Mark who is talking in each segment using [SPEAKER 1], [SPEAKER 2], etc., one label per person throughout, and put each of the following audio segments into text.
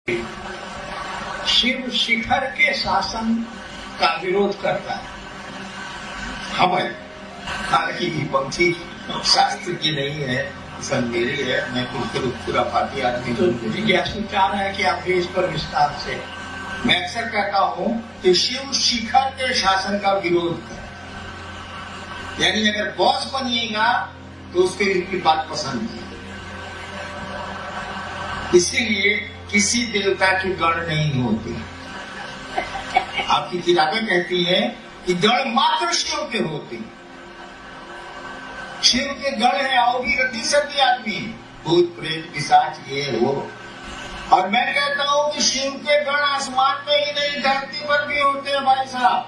[SPEAKER 1] शिव शिखर के शासन का विरोध करता है। हमें हालांकि ये पंक्ति शास्त्र की नहीं है, सब मेरी है। मैं पूरा पाती आदमी तो जिज्ञासु चाह रहा है कि आप इस पर विस्तार से। मैं अक्सर कहता हूं कि शिव शिखर के शासन का विरोध कर, यानी अगर बॉस बनिएगा तो उसको इनकी बात पसंद है। इसीलिए किसी देवता की गण नहीं होती। आपकी किताबें कहती हैं कि गण मात्र शिव के होते। शिव के गण है आओगी रद्दी सदी आदमी, भूत प्रेत पिशाच ये वो। और मैं कहता हूं कि शिव के गण आसमान में ही नहीं धरती पर भी होते हैं भाई साहब।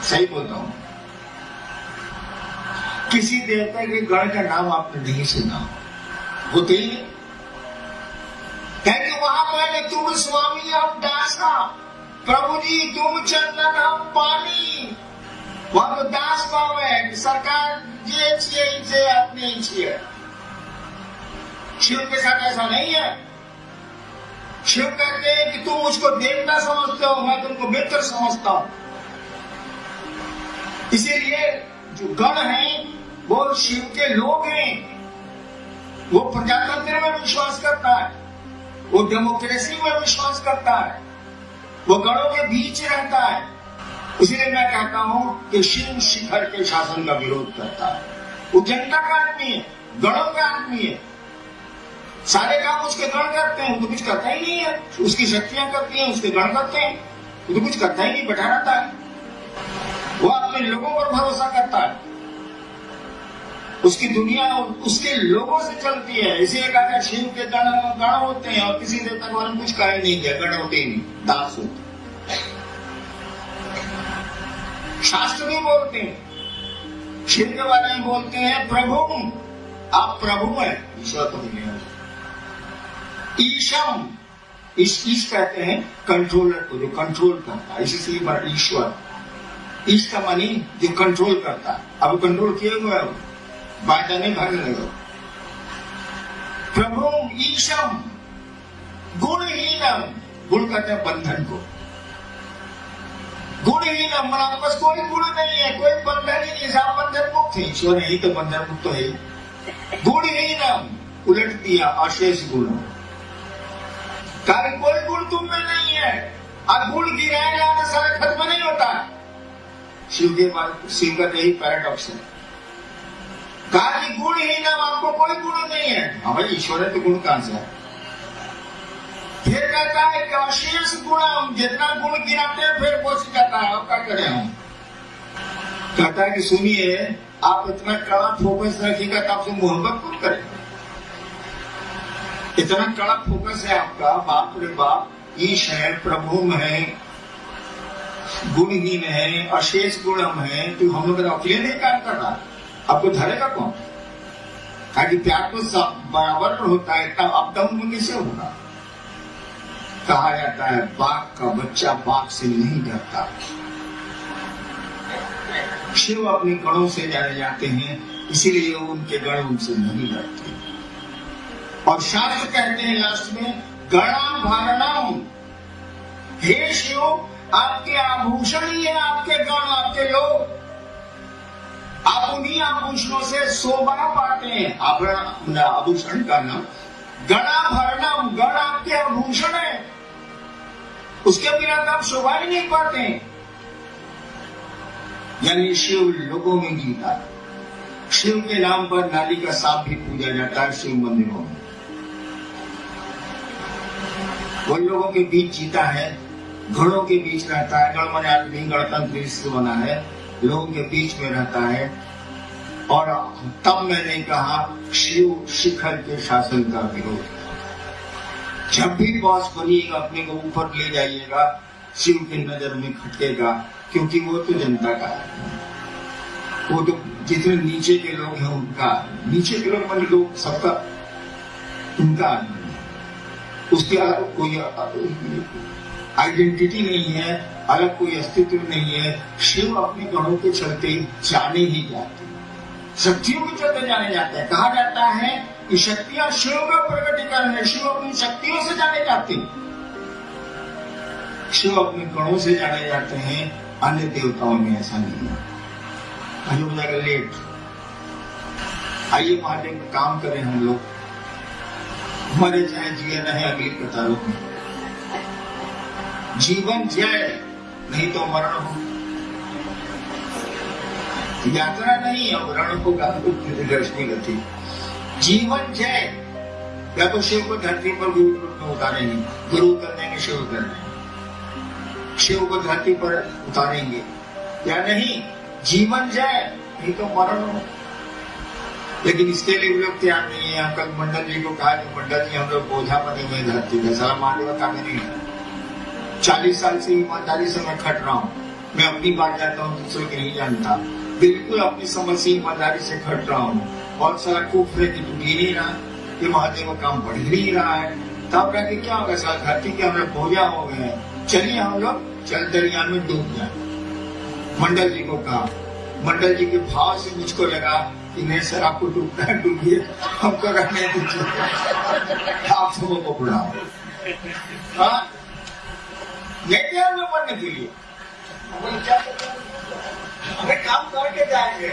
[SPEAKER 1] सही बोलता हूं। किसी देवता के गण का नाम आपने नहीं सुना होते ही नहीं। वहां पहले तुम स्वामी हम दासा, प्रभु जी तुम चंदन हम पानी। वहां तो दास भाव है, सरकार ये चाहिए इनसे आप नहीं चाहिए। शिव के साथ ऐसा नहीं है। शिव कहते हैं कि तुम मुझको देवता समझते हो, मैं तुमको मित्र समझता हूं। इसीलिए जो गण हैं वो शिव के लोग हैं। वो प्रजातंत्र में विश्वास करता है, वो डेमोक्रेसी में विश्वास करता है, वो गणों के बीच रहता है। इसलिए मैं कहता हूं कि शिव शिखर के शासन का विरोध करता है। वो जनता का आदमी है, गणों का आदमी है। सारे काम उसके गण करते हैं, वो तो कुछ करता ही नहीं है। उसकी शक्तियां करती हैं, उसके गण करते हैं, वो तो कुछ करता ही नहीं, बैठा रहता है। वो अपने लोगों पर भरोसा करता है। उसकी दुनिया उसके लोगों से चलती है। इसीलिए कहते हैं शिव के गण होते हैं और किसी देवता के बारे में कुछ कहा ही नहीं गया। गण होते ही नहीं, दास होते। शास्त्र भी बोलते हैं, शिव के बारे में बोलते हैं प्रभु, आप प्रभु हैं, ईश्वर तो नहीं है। ईशम, ईश कहते हैं कंट्रोलर को, जो कंट्रोल करता है। इसी से ईश्वर, ईश का मानी जो कंट्रोल करता है। अब कंट्रोल किए हुए है, बाधा नहीं भागने लगा। प्रभु ईशम गुणहीनम, गुण कहते हैं बंधन को। गुणहीनम मन आपके पास कोई गुण नहीं है, कोई बंधन ही नहीं, सब बंधन मुक्त है। ईश्वर नहीं तो बंधन मुक्त तो है। गुणहीनम उलट दिया, अशेष गुण। कारण कोई गुण तुम में नहीं है। अब गुण गिराएगा तो सारा खत्म नहीं होता। शिव का यही पैराडॉक्स है। कहा कि गुणहीनम, आपको कोई गुण नहीं है। हाँ भाई ईश्वर है तो गुण कहां से है? फिर कहता है कि अशेष गुणम, जितना गुण गिराते हैं फिर वो कहता है आप क्या करें हम। कहता है कि सुनिए, आप इतना कड़ा फोकस रखिएगा तो आपसे मोहब्बत कौन करेगा। इतना कड़ा फोकस है आपका, बाप रे बाप, ईश है, प्रभु है, गुणहीन है, अशेष गुणम है, तो हम लोग अकेले नहीं काम कर रहा। आपको धरेगा कौन? ताकि प्यार तो सब बराबर पर होता है, इतना अप डाउन कैसे होगा? कहा जाता है बाघ का बच्चा बाघ से नहीं डरता। शिव अपने गणों से जाने जाते हैं, इसीलिए उनके गण उनसे नहीं डरते। और शास्त्र कहते हैं लास्ट में गणाभरणम, हे शिव आपके आभूषण ही है, आपके गण, आपके लोग। आप उन्हीं आभूषणों से शोभा पाते हैं। आभूषण का नाम गणाभरणम, गण आपके आभूषण है, उसके बिना तो आप शोभा ही नहीं पाते हैं। यानी शिव लोगों में जीता। शिव के नाम पर नाली का सांप भी पूजा जाता है शिव मंदिरों में। वो लोगों के बीच जीता है, गणों के बीच रहता है। गण माने आदमी, गणतंत्र से बना है, लोगों के बीच में रहता है। और तब मैंने कहा शिव शिखर के शासन का विरोध। जब भी बॉस बनिएगा अपने को ऊपर ले जाइएगा, शिव की नजर में खटकेगा, क्योंकि वो तो जनता का है। वो तो जितने नीचे के लोग हैं उनका, नीचे के लोग मान लो सबका, उनका आदमी है। उसके अलग कोई आइडेंटिटी नहीं है, अलग कोई अस्तित्व नहीं है। शिव अपने गणों के चलते जाने ही जाते, शक्तियों के चलते जाने जाते हैं। कहा जाता है ये शक्तियां शिव का प्रकटीकरण है। शिव अपनी शक्तियों से जाने जाते हैं, शिव अपने गणों से जाने जाते हैं। अन्य देवताओं में ऐसा नहीं है। हो जाएगा लेट। आइए महादेव में काम करें हम लोग, मरे चाहे जिए नहीं अगली कतारों में। जीवन जय, नहीं तो मरण हो। यात्रा नहीं, अब रण होगा दर्शनी गति। जीवन जय, या तो शिव को धरती पर गुरु रूप में उतारेंगे, गुरु कर देंगे, शिव कर देंगे, शिव को धरती पर उतारेंगे, या नहीं जीवन जय, नहीं तो मरण हो। लेकिन इसके लिए लोग तैयार नहीं है। कल मंडल जी को कहा कि मंडल जी हम लोग बोझा बने हुए धरती का, सारा महादेव काम नहीं है। 40 साल से ईमानदारी से मैं खट रहा हूँ, मैं अपनी बात जानता हूँ, दूसरों की नहीं जानता। बिल्कुल अपनी समझ से ईमानदारी से खट रहा हूँ। बहुत सारा कुफ्र है कि टूट ही नहीं रहा, ये महादेव का काम बढ़ ही नहीं रहा है। तब रह के क्या होगा, साल धरती के हम लोग बोझा हो गए हैं। चलिए हम लोग चल दरिया में डूब जाए। मंडल जी को कहा, मंडल जी के भाव से मुझको लगा कि नहीं सर, आपको डूबना है डूबिए, हमको रहने दीजिए, आप सबको बुलाओ। हाँ, नहीं क्या हम मरने के लिए, हमें काम करके जाएंगे।